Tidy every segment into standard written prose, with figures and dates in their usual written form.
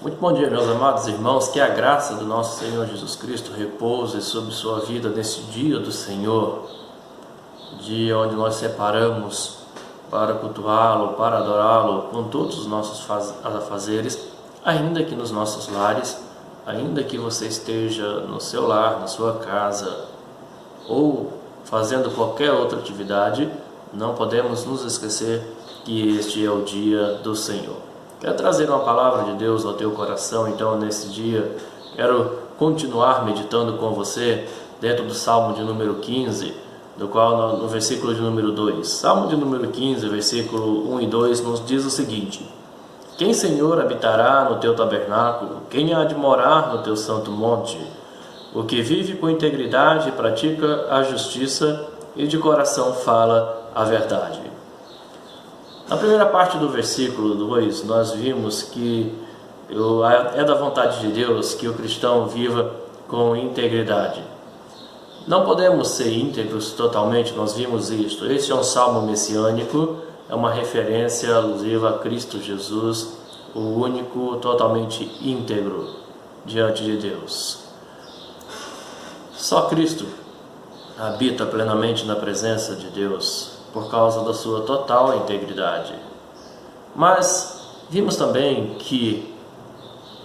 Muito bom dia, meus amados irmãos, que a graça do nosso Senhor Jesus Cristo repouse sobre sua vida nesse dia do Senhor, dia onde nós separamos para cultuá-lo, para adorá-lo com todos os nossos afazeres, ainda que nos nossos lares, ainda que você esteja no seu lar, na sua casa, ou fazendo qualquer outra atividade, não podemos nos esquecer que este é o dia do Senhor. Quero trazer uma palavra de Deus ao teu coração, então nesse dia quero continuar meditando com você dentro do Salmo de número 15, do qual no versículo de número 2. Salmo de número 15, versículo 1 e 2 nos diz o seguinte: Quem, Senhor, habitará no teu tabernáculo? Quem há de morar no teu santo monte? O que vive com integridade, pratica a justiça e de coração fala a verdade. Na primeira parte do versículo 2, nós vimos que é da vontade de Deus que o cristão viva com integridade. Não podemos ser íntegros totalmente, nós vimos isto. Este é um salmo messiânico, é uma referência alusiva a Cristo Jesus, o único totalmente íntegro diante de Deus. Só Cristo habita plenamente na presença de Deus, por causa da sua total integridade. Mas vimos também que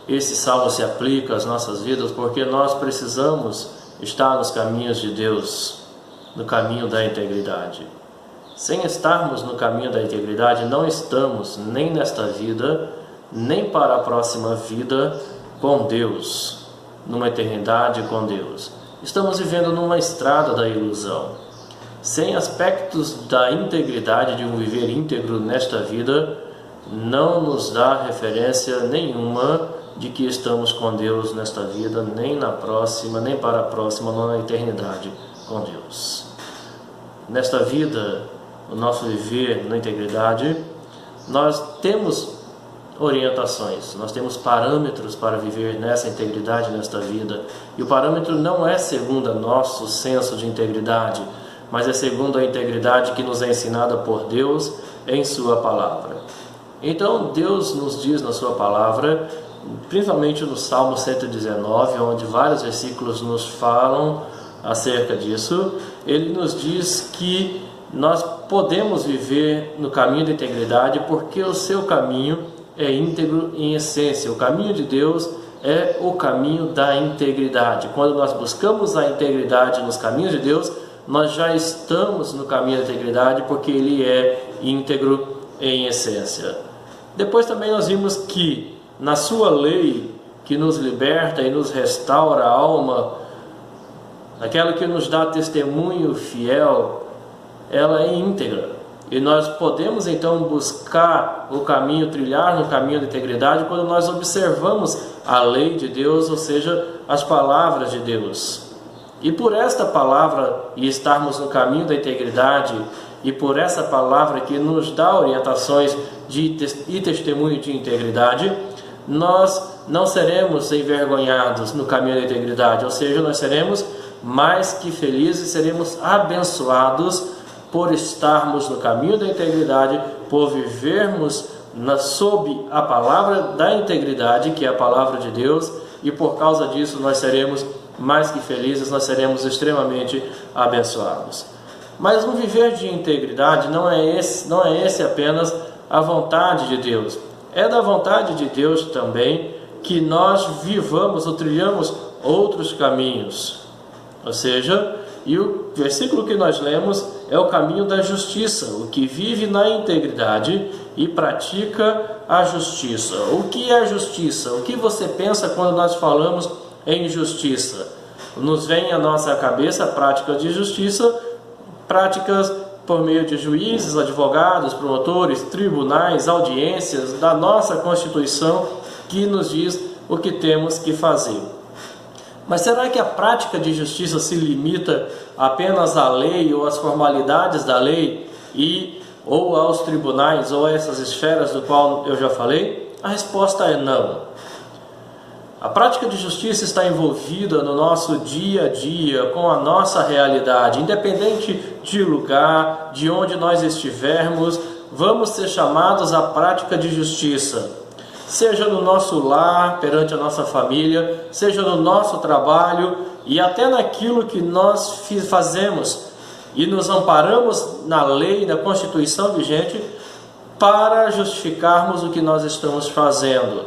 esse salmo se aplica às nossas vidas porque nós precisamos estar nos caminhos de Deus, no caminho da integridade. Sem estarmos no caminho da integridade, não estamos nem nesta vida, nem para a próxima vida com Deus, numa eternidade com Deus. Estamos vivendo numa estrada da ilusão. Sem aspectos da integridade, de um viver íntegro nesta vida, não nos dá referência nenhuma de que estamos com Deus nesta vida, nem na próxima, nem para a próxima, não na eternidade com Deus. Nesta vida, o nosso viver na integridade, nós temos orientações, nós temos parâmetros para viver nessa integridade nesta vida. E o parâmetro não é segundo o nosso senso de integridade, mas é segundo a integridade que nos é ensinada por Deus em sua palavra. Então Deus nos diz na sua palavra, principalmente no Salmo 119, onde vários versículos nos falam acerca disso, Ele nos diz que nós podemos viver no caminho da integridade porque o seu caminho é íntegro em essência. O caminho de Deus é o caminho da integridade. Quando nós buscamos a integridade nos caminhos de Deus, nós já estamos no caminho da integridade porque Ele é íntegro em essência. Depois também nós vimos que na sua lei, que nos liberta e nos restaura a alma, aquela que nos dá testemunho fiel, ela é íntegra. E nós podemos então buscar o caminho, trilhar no caminho da integridade quando nós observamos a lei de Deus, ou seja, as palavras de Deus. E por esta palavra, e estarmos no caminho da integridade, e por essa palavra que nos dá orientações e testemunho de integridade, nós não seremos envergonhados no caminho da integridade, ou seja, nós seremos mais que felizes, seremos abençoados por estarmos no caminho da integridade, por vivermos sob a palavra da integridade, que é a palavra de Deus, e por causa disso nós seremos mais que felizes, nós seremos extremamente abençoados. Mas um viver de integridade não é esse apenas a vontade de Deus. É da vontade de Deus também que nós vivamos ou trilhamos outros caminhos. Ou seja, e o versículo que nós lemos é o caminho da justiça, o que vive na integridade e pratica a justiça. O que é a justiça? O que você pensa quando nós falamos em justiça? Nos vem à nossa cabeça a prática de justiça, práticas por meio de juízes, advogados, promotores, tribunais, audiências da nossa Constituição que nos diz o que temos que fazer. Mas será que a prática de justiça se limita apenas à lei ou às formalidades da lei ou aos tribunais ou a essas esferas do qual eu já falei? A resposta é não. A prática de justiça está envolvida no nosso dia a dia, com a nossa realidade. Independente de lugar, de onde nós estivermos, vamos ser chamados à prática de justiça. seja no nosso lar, perante a nossa família, seja no nosso trabalho e até naquilo que nós fazemos e nos amparamos na lei, na Constituição vigente, para justificarmos o que nós estamos fazendo.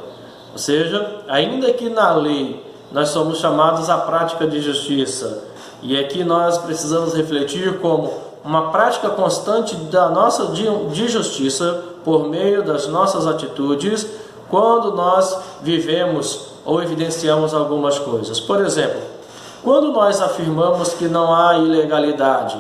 Ou seja, ainda que na lei nós somos chamados à prática de justiça, e aqui nós precisamos refletir como uma prática constante da nossa de justiça por meio das nossas atitudes, quando nós vivemos ou evidenciamos algumas coisas. Por exemplo, quando nós afirmamos que não há ilegalidade,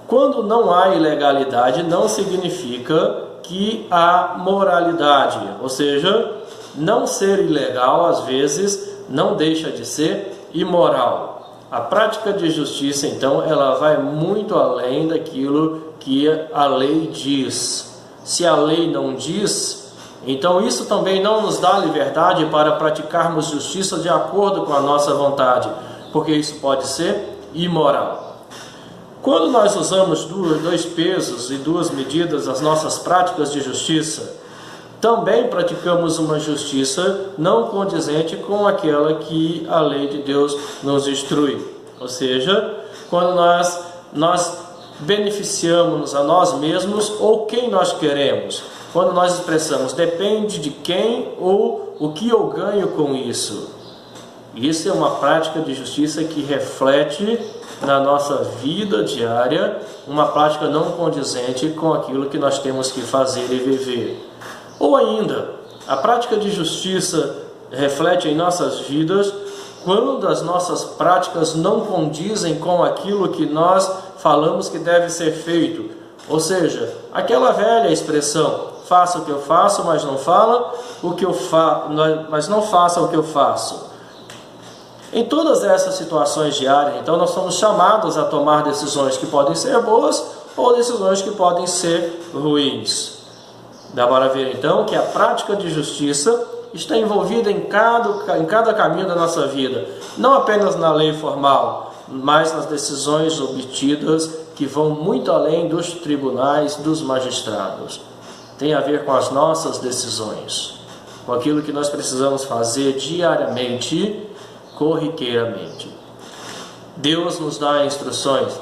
quando não há ilegalidade não significa que há moralidade, ou seja, não ser ilegal às vezes não deixa de ser imoral. A prática de justiça, então, ela vai muito além daquilo que a lei diz. Se a lei não diz, então isso também não nos dá liberdade para praticarmos justiça de acordo com a nossa vontade, porque isso pode ser imoral. Quando nós usamos dois pesos e duas medidas nas nossas práticas de justiça, também praticamos uma justiça não condizente com aquela que a lei de Deus nos instrui. Ou seja, quando nós beneficiamos a nós mesmos ou quem nós queremos. Quando nós expressamos depende de quem ou o que eu ganho com isso. Isso é uma prática de justiça que reflete na nossa vida diária uma prática não condizente com aquilo que nós temos que fazer e viver. Ou ainda, a prática de justiça reflete em nossas vidas quando as nossas práticas não condizem com aquilo que nós falamos que deve ser feito. Ou seja, aquela velha expressão, faça o que eu faço, mas não fala o que eu mas não faça o que eu faço. Em todas essas situações diárias, então, nós somos chamados a tomar decisões que podem ser boas ou decisões que podem ser ruins. Dá para ver, então, que a prática de justiça está envolvida em cada caminho da nossa vida, não apenas na lei formal, mas nas decisões obtidas que vão muito além dos tribunais, dos magistrados. Tem a ver com as nossas decisões, com aquilo que nós precisamos fazer diariamente, corriqueiramente. Deus nos dá instruções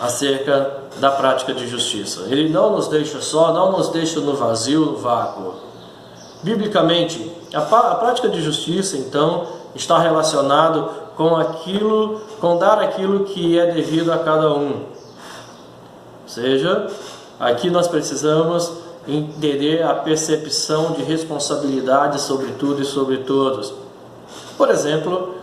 acerca da prática de justiça. Ele não nos deixa só, não nos deixa no vazio, no vácuo. Biblicamente, a prática de justiça, então, está relacionado com dar aquilo que é devido a cada um. Ou seja, aqui nós precisamos entender a percepção de responsabilidade sobre tudo e sobre todos. Por exemplo,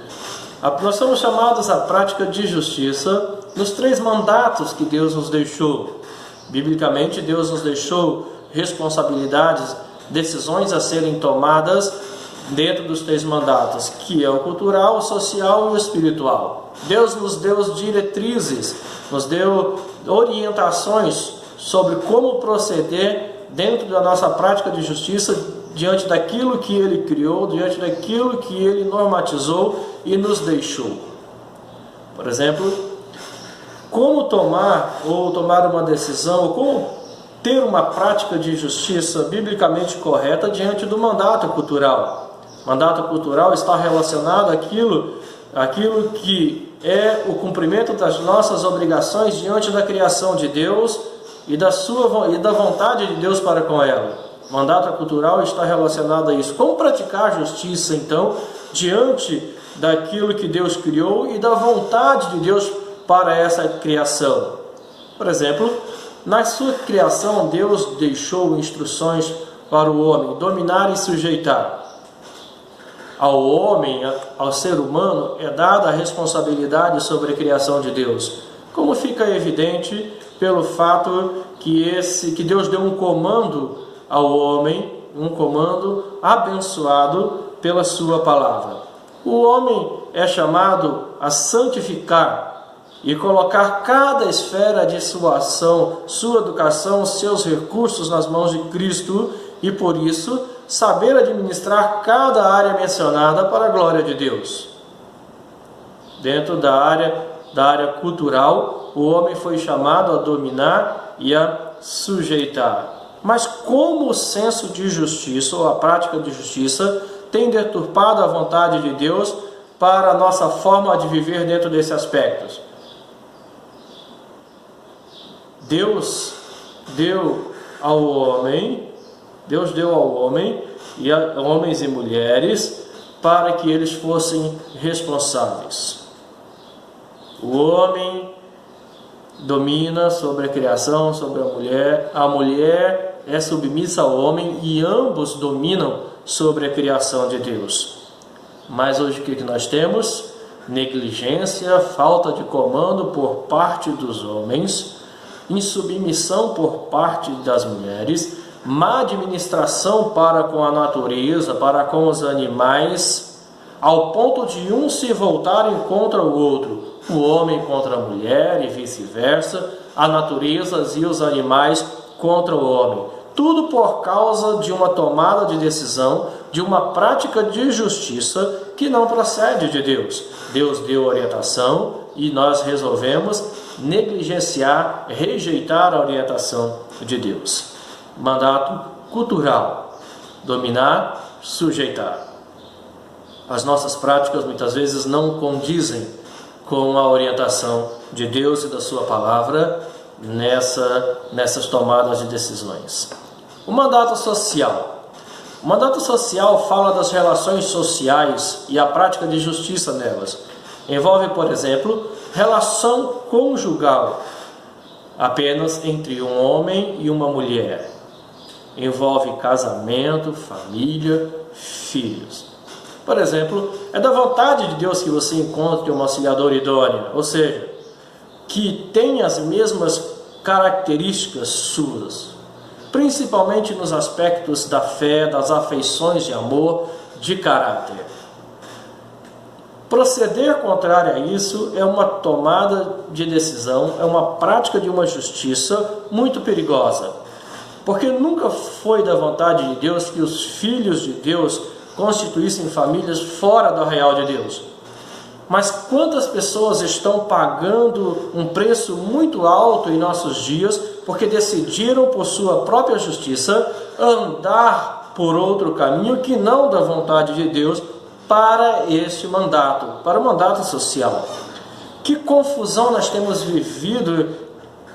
nós somos chamados à prática de justiça nos 3 mandatos que Deus nos deixou. Biblicamente, Deus nos deixou responsabilidades, decisões a serem tomadas dentro dos 3 mandatos, que é o cultural, o social e o espiritual. Deus nos deu diretrizes, nos deu orientações sobre como proceder dentro da nossa prática de justiça, diante daquilo que Ele criou, diante daquilo que Ele normatizou e nos deixou. Por exemplo, como tomar uma decisão, ou como ter uma prática de justiça biblicamente correta diante do mandato cultural. O mandato cultural está relacionado àquilo que é o cumprimento das nossas obrigações diante da criação de Deus e da vontade de Deus para com ela. O mandato cultural está relacionado a isso. Como praticar justiça, então, diante daquilo que Deus criou e da vontade de Deus para essa criação? Por exemplo, na sua criação, Deus deixou instruções para o homem dominar e sujeitar. Ao homem, ao ser humano, é dada a responsabilidade sobre a criação de Deus, como fica evidente pelo fato que Deus deu um comando ao homem, um comando abençoado pela sua palavra. O homem é chamado a santificar e colocar cada esfera de sua ação, sua educação, seus recursos nas mãos de Cristo e, por isso, saber administrar cada área mencionada para a glória de Deus. Dentro da área cultural, o homem foi chamado a dominar e a sujeitar. Mas como o senso de justiça ou a prática de justiça tem deturpado a vontade de Deus para a nossa forma de viver dentro desses aspectos? Deus deu ao homem e a homens e mulheres para que eles fossem responsáveis. O homem domina sobre a criação, sobre a mulher é submissa ao homem e ambos dominam sobre a criação de Deus. Mas hoje o que nós temos? Negligência, falta de comando por parte dos homens, insubmissão por parte das mulheres, má administração para com a natureza, para com os animais, ao ponto de um se voltarem contra o outro, o homem contra a mulher e vice-versa, a natureza e os animais contra o homem. Tudo por causa de uma tomada de decisão, de uma prática de justiça que não procede de Deus. Deus deu orientação e nós resolvemos negligenciar, rejeitar a orientação de Deus. Mandato cultural: dominar, sujeitar. As nossas práticas muitas vezes não condizem com a orientação de Deus e da sua palavra nessas tomadas de decisões. O mandato social. O mandato social fala das relações sociais e a prática de justiça nelas. Envolve, por exemplo, relação conjugal, apenas entre um homem e uma mulher. Envolve casamento, família, filhos. Por exemplo, é da vontade de Deus que você encontre uma auxiliadora idônea, ou seja, que tenha as mesmas características suas, principalmente nos aspectos da fé, das afeições de amor, de caráter. Proceder contrário a isso é uma tomada de decisão, é uma prática de uma justiça muito perigosa, porque nunca foi da vontade de Deus que os filhos de Deus constituíssem famílias fora do arraial de Deus. Mas quantas pessoas estão pagando um preço muito alto em nossos dias porque decidiram por sua própria justiça andar por outro caminho que não da vontade de Deus para este mandato, para o mandato social. Que confusão nós temos vivido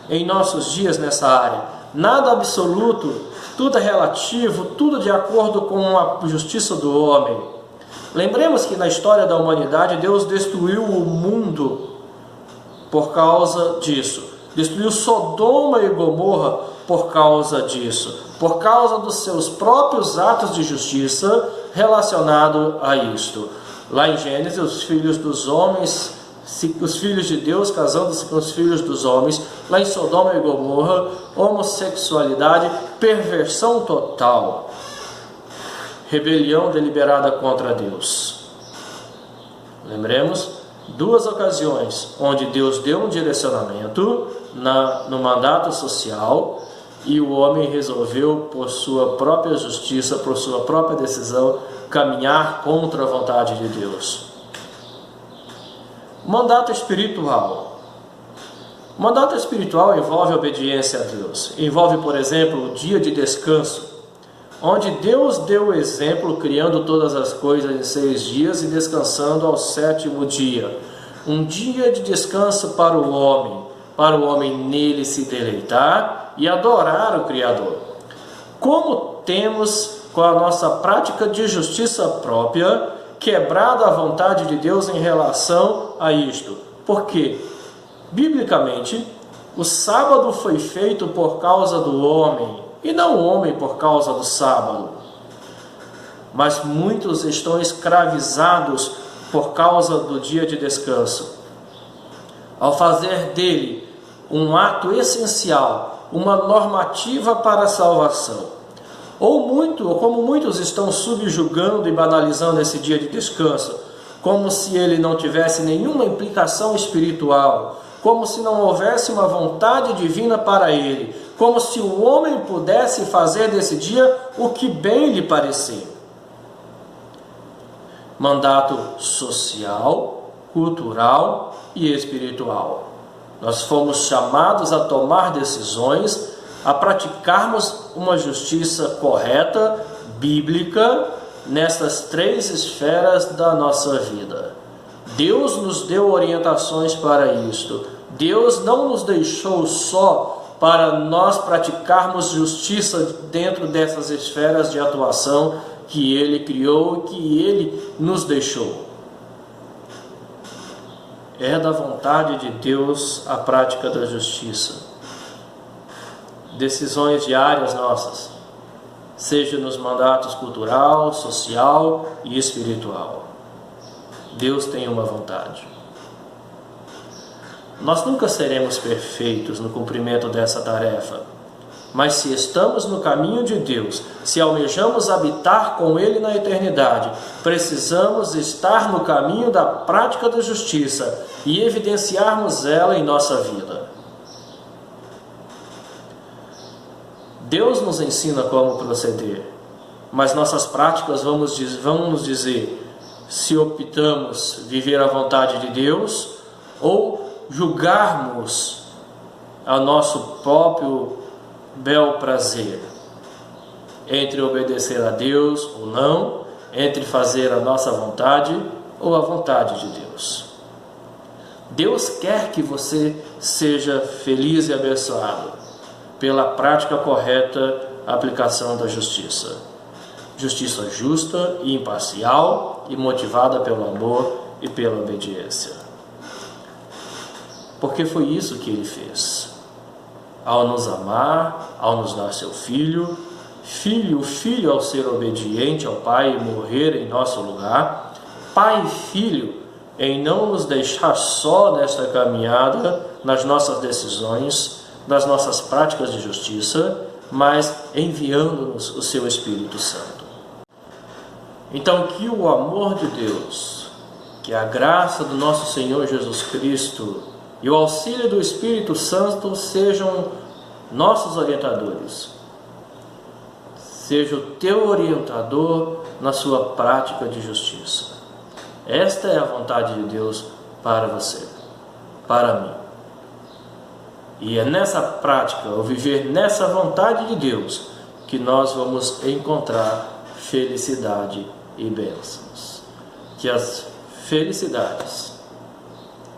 em nossos dias nessa área. Nada absoluto, tudo é relativo, tudo de acordo com a justiça do homem. Lembremos que na história da humanidade Deus destruiu o mundo por causa disso. Destruiu Sodoma e Gomorra por causa disso. Por causa dos seus próprios atos de justiça relacionados a isto. Lá em Gênesis, os filhos dos homens, os filhos de Deus casando-se com os filhos dos homens. Lá em Sodoma e Gomorra, homossexualidade, perversão total. Rebelião deliberada contra Deus. Lembremos, duas ocasiões onde Deus deu um direcionamento no mandato social e o homem resolveu, por sua própria justiça, por sua própria decisão, caminhar contra a vontade de Deus. Mandato espiritual. O mandato espiritual envolve obediência a Deus. Envolve, por exemplo, o dia de descanso, onde Deus deu o exemplo criando todas as coisas em 6 dias e descansando ao 7º dia. Um dia de descanso para o homem nele se deleitar e adorar o Criador. Como temos, com a nossa prática de justiça própria, quebrado a vontade de Deus em relação a isto? Porque, biblicamente, o sábado foi feito por causa do homem, e não o homem por causa do sábado. Mas muitos estão escravizados por causa do dia de descanso. Ao fazer dele um ato essencial, uma normativa para a salvação. Ou como muitos estão subjugando e banalizando esse dia de descanso, como se ele não tivesse nenhuma implicação espiritual, como se não houvesse uma vontade divina para ele, como se o homem pudesse fazer desse dia o que bem lhe parecer. Mandato social, cultural e espiritual. Nós fomos chamados a tomar decisões a praticarmos uma justiça correta, bíblica, nessas 3 esferas da nossa vida. Deus nos deu orientações para isto. Deus não nos deixou só para nós praticarmos justiça dentro dessas esferas de atuação que Ele criou e que Ele nos deixou. É da vontade de Deus a prática da justiça. Decisões diárias nossas, seja nos mandatos cultural, social e espiritual. Deus tem uma vontade. Nós nunca seremos perfeitos no cumprimento dessa tarefa, mas se estamos no caminho de Deus, se almejamos habitar com Ele na eternidade, precisamos estar no caminho da prática da justiça e evidenciarmos ela em nossa vida. Deus nos ensina como proceder, mas nossas práticas vão nos dizer se optamos viver a vontade de Deus ou julgarmos ao nosso próprio bel prazer, entre obedecer a Deus ou não, entre fazer a nossa vontade ou a vontade de Deus. Deus quer que você seja feliz e abençoado pela prática correta, aplicação da justiça. Justiça justa e imparcial e motivada pelo amor e pela obediência. Porque foi isso que Ele fez. Ao nos amar, ao nos dar seu Filho, Filho ao ser obediente ao Pai e morrer em nosso lugar, Pai e Filho em não nos deixar só nesta caminhada, nas nossas decisões, nas nossas práticas de justiça, mas enviando-nos o seu Espírito Santo. Então, que o amor de Deus, que a graça do nosso Senhor Jesus Cristo e o auxílio do Espírito Santo sejam nossos orientadores. Seja o teu orientador na sua prática de justiça. Esta é a vontade de Deus para você, para mim. E é nessa prática, ao viver nessa vontade de Deus, que nós vamos encontrar felicidade e bênçãos. Que as felicidades,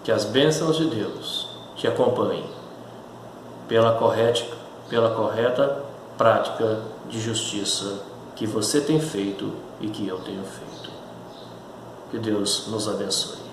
que as bênçãos de Deus te acompanhem pela correta prática de justiça que você tem feito e que eu tenho feito. Que Deus nos abençoe.